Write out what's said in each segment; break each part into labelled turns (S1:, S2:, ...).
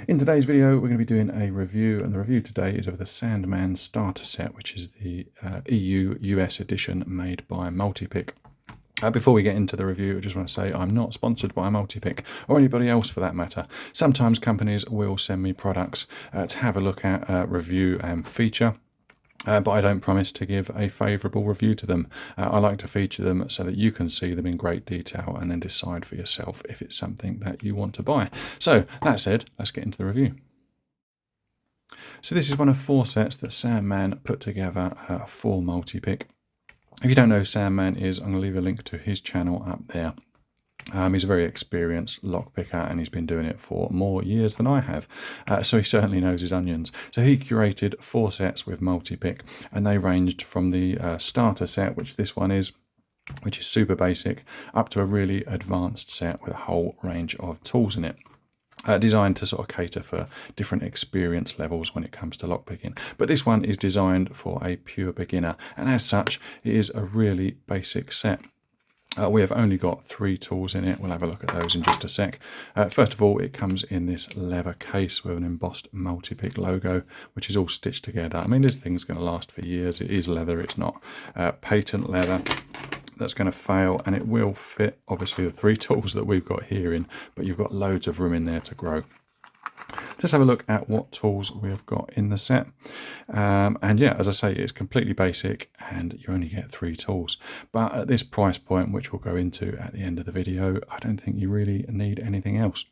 S1: In today's video, we're going to be doing a review, and the review today is of the Sandman starter set, which is the EU-US edition made by Multipick. Before we get into the review, I just want to say I'm not sponsored by Multipick or anybody else for that matter. Sometimes companies will send me products to have a look at, review and feature. But I don't promise to give a favourable review to them. I like to feature them so that you can see them in great detail and then decide for yourself if it's something that you want to buy. So, that said, let's get into the review. So this is one of 4 sets that Sandman put together for Multipick. If you don't know who Sandman is, I'm going to leave a link to his channel up there. He's a very experienced lockpicker and he's been doing it for more years than I have, so he certainly knows his onions. So he curated 4 sets with Multipick, and they ranged from the starter set, which this one is, which is super basic, up to a really advanced set with a whole range of tools in it. Designed to sort of cater for different experience levels when it comes to lockpicking. But this one is designed for a pure beginner, and as such, it is a really basic set. We have only got 3 tools in it. We'll have a look at those in just a sec. First of all, it comes in this leather case with an embossed Multipick logo, which is all stitched together. I mean, this thing's going to last for years. It is leather. It's not patent leather that's going to fail, and it will fit, obviously, the 3 tools that we've got here in, but you've got loads of room in there to grow. Let's have a look at what tools we've got in the set. And yeah, as I say, it's completely basic and you only get 3 tools. But at this price point, which we'll go into at the end of the video, I don't think you really need anything else.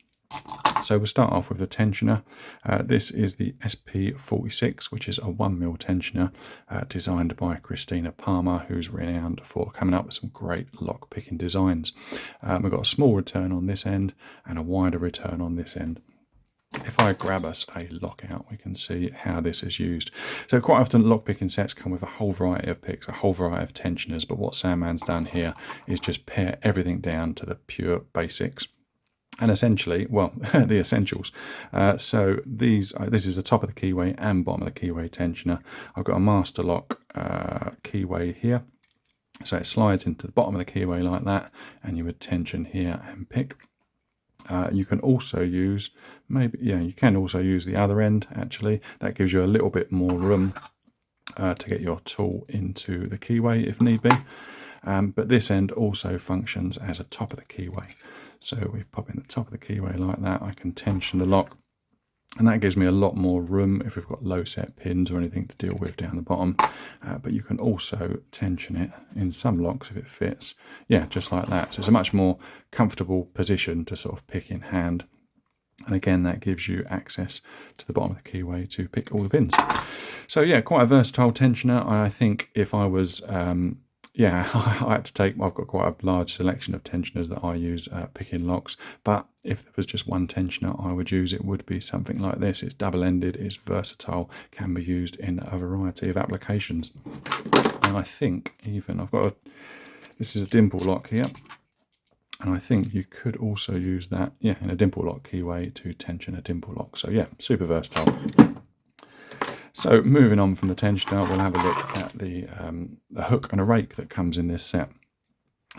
S1: So we'll start off with the tensioner. This is the SP46, which is a 1mm tensioner designed by Christina Palmer, who's renowned for coming up with some great lockpicking designs. We've got a small return on this end and a wider return on this end. If I grab us a lockout, we can see how this is used. So quite often lockpicking sets come with a whole variety of picks, a whole variety of tensioners, but what Sandman's done here is just pare everything down to the pure basics. And essentially, well, the essentials. So this is the top of the keyway and bottom of the keyway tensioner. I've got a master lock keyway here. So it slides into the bottom of the keyway like that, and you would tension here and pick. You can also use, you can also use the other end, actually. That gives you a little bit more room to get your tool into the keyway if need be. But this end also functions as a top of the keyway. So we pop in the top of the keyway like that. I can tension the lock, and that gives me a lot more room if we've got low set pins or anything to deal with down the bottom. But you can also tension it in some locks if it fits. Yeah, just like that. So it's a much more comfortable position to sort of pick in hand. And again, that gives you access to the bottom of the keyway to pick all the pins. So yeah, quite a versatile tensioner. I think if I was... I had to take, I've got quite a large selection of tensioners that I use picking locks, but if there was just one tensioner I would use, it would be something like this. It's double-ended, it's versatile, can be used in a variety of applications. And I think even, this is a dimple lock here, and I think you could also use that, in a dimple lock keyway to tension a dimple lock. So yeah, super versatile. So moving on from the tensioner, we'll have a look at the hook and a rake that comes in this set.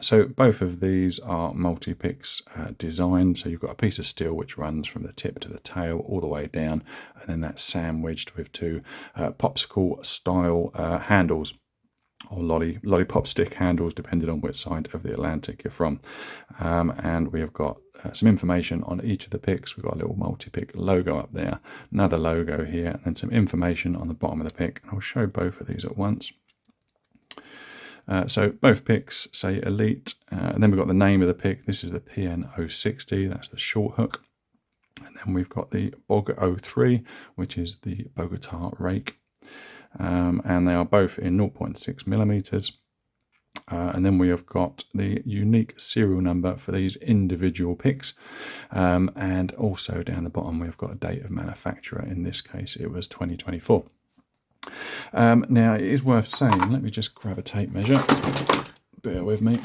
S1: So both of these are Multipick's design. So you've got a piece of steel which runs from the tip to the tail all the way down, and then that's sandwiched with 2 popsicle style handles, or lollipop stick handles, depending on which side of the Atlantic you're from. And we have got some information on each of the picks. We've got a little Multipick logo up there, another logo here, and then some information on the bottom of the pick. I'll show both of these at once. So both picks say Elite, and then we've got the name of the pick. This is the PN060, that's the short hook. And then we've got the BOG03, which is the Bogota rake. And they are both in 0.6mm. And then we have got the unique serial number for these individual picks. And also down the bottom, we've got a date of manufacturer. In this case, it was 2024. Now, it is worth saying, let me just grab a tape measure. Bear with me.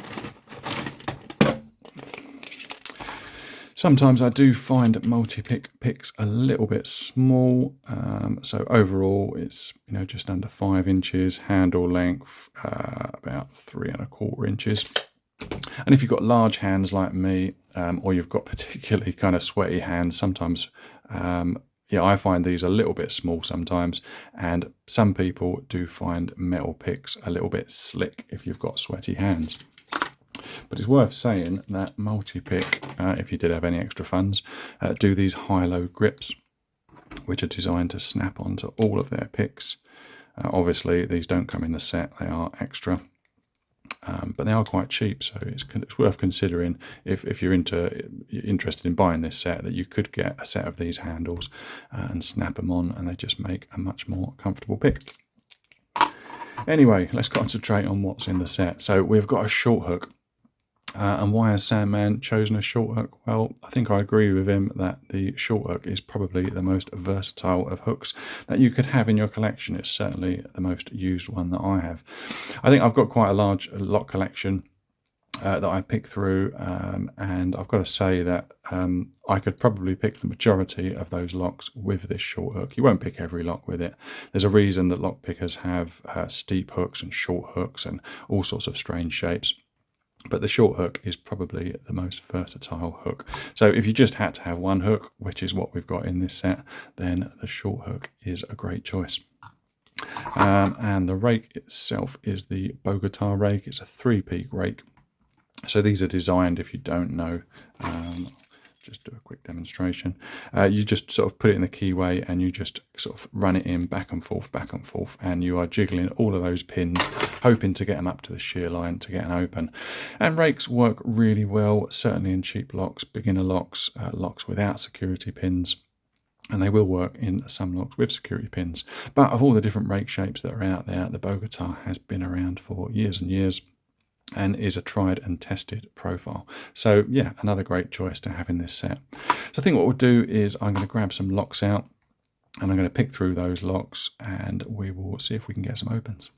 S1: Sometimes I do find Multipick picks a little bit small, so overall it's just under 5 inches, handle length about 3¼ inches. And if you've got large hands like me, or you've got particularly kind of sweaty hands, sometimes, yeah, I find these a little bit small sometimes, and some people do find metal picks a little bit slick if you've got sweaty hands. But it's worth saying that Multipick, if you did have any extra funds, do these high-low grips, which are designed to snap onto all of their picks. Obviously, these don't come in the set, they are extra. But they are quite cheap, so it's worth considering if you're interested in buying this set, that you could get a set of these handles and snap them on, and they just make a much more comfortable pick. Anyway, let's concentrate on what's in the set. So we've got a short hook. And why has Sandman chosen a short hook? Well, I think I agree with him that the short hook is probably the most versatile of hooks that you could have in your collection. It's certainly the most used one that I have. I think I've got quite a large lock collection that I pick through, and I've got to say that I could probably pick the majority of those locks with this short hook. You won't pick every lock with it. There's a reason that lock pickers have steep hooks and short hooks and all sorts of strange shapes. But the short hook is probably the most versatile hook. So if you just had to have one hook, which is what we've got in this set, then the short hook is a great choice. And the rake itself is the Bogota rake. It's a 3-peak rake. So these are designed, if you don't know, just do a quick demonstration. You just sort of put it in the keyway and you just sort of run it in back and forth, and you are jiggling all of those pins, hoping to get them up to the shear line to get them open. And rakes work really well, certainly in cheap locks, beginner locks, locks without security pins. And they will work in some locks with security pins. But of all the different rake shapes that are out there, the Bogota has been around for years and years, and is a tried and tested profile. So yeah, another great choice to have in this set. So I think what we'll do is I'm going to grab some locks out, and I'm going to pick through those locks, and we will see if we can get some opens.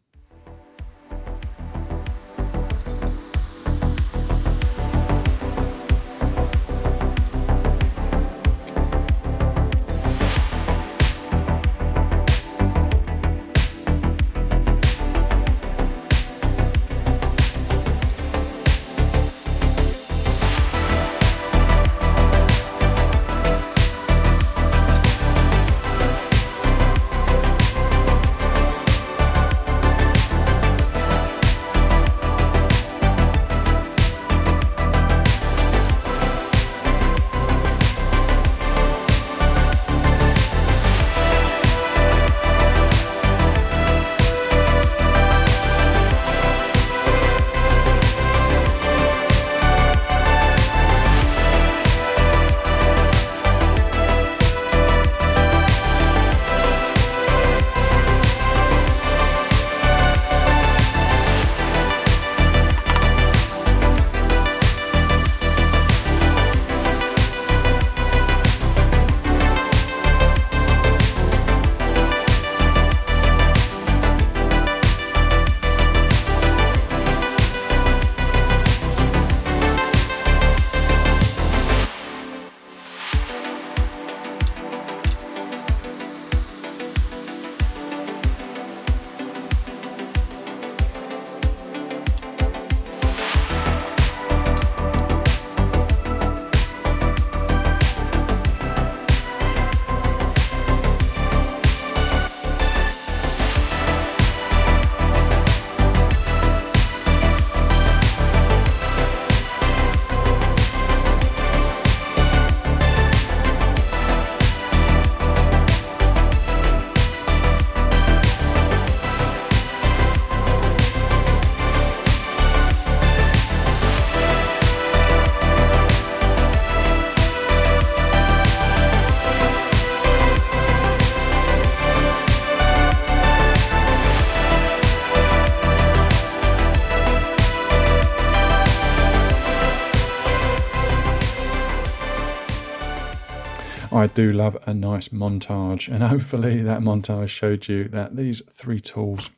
S1: I do love a nice montage, and hopefully that montage showed you that these 3 tools,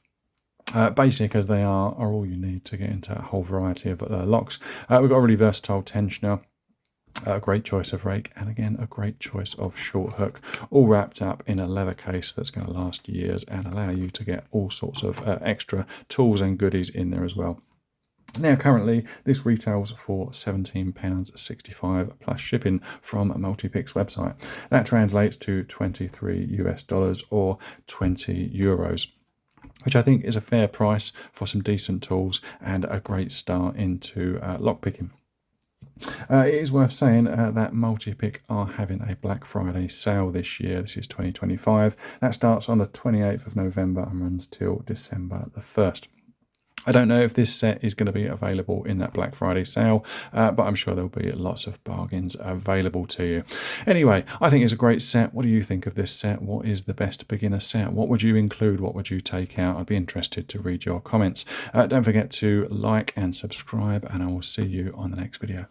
S1: basic as they are all you need to get into a whole variety of locks. We've got a really versatile tensioner, a great choice of rake, and again a great choice of short hook, all wrapped up in a leather case that's going to last years and allow you to get all sorts of extra tools and goodies in there as well. Now, currently, this retails for £17.65 plus shipping from Multipick's website. That translates to $23 or 20 euros, which I think is a fair price for some decent tools and a great start into lockpicking. It is worth saying that Multipick are having a Black Friday sale this year. This is 2025. That starts on the 28th of November and runs till December the 1st. I don't know if this set is going to be available in that Black Friday sale, but I'm sure there'll be lots of bargains available to you. Anyway, I think it's a great set. What do you think of this set? What is the best beginner set? What would you include? What would you take out? I'd be interested to read your comments. Don't forget to like and subscribe, and I will see you on the next video.